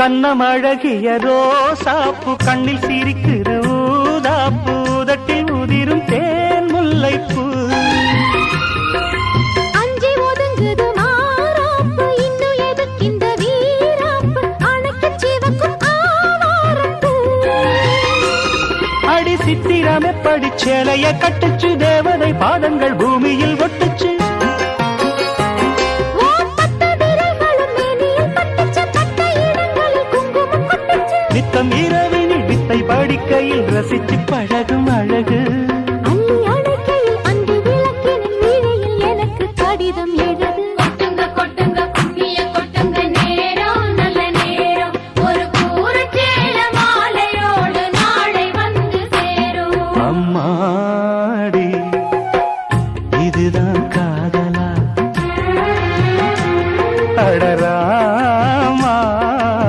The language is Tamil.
கண்ணமழகிய ரோசாப்பு கண்ணில் சிரிக்கிற ஊதாப்பு உதட்டில் உதிரும் தேன் முல்லைப்பூ அஞ்சி ஒதுங்குது மாறாப்பு இன்னும் எதுக்கு இந்த வீராப்பு அணைக்கு சிவக்கும் ஆவாரப்பூ அடி சித்திரமே படிச்சேலைய கட்டுச்சு தேவதை பாதங்கள் பூமியில் ஒட்டுச்சு நித்தம் இரவினில் வித்தை படிக்கையில் ரசிச்சு பழகும்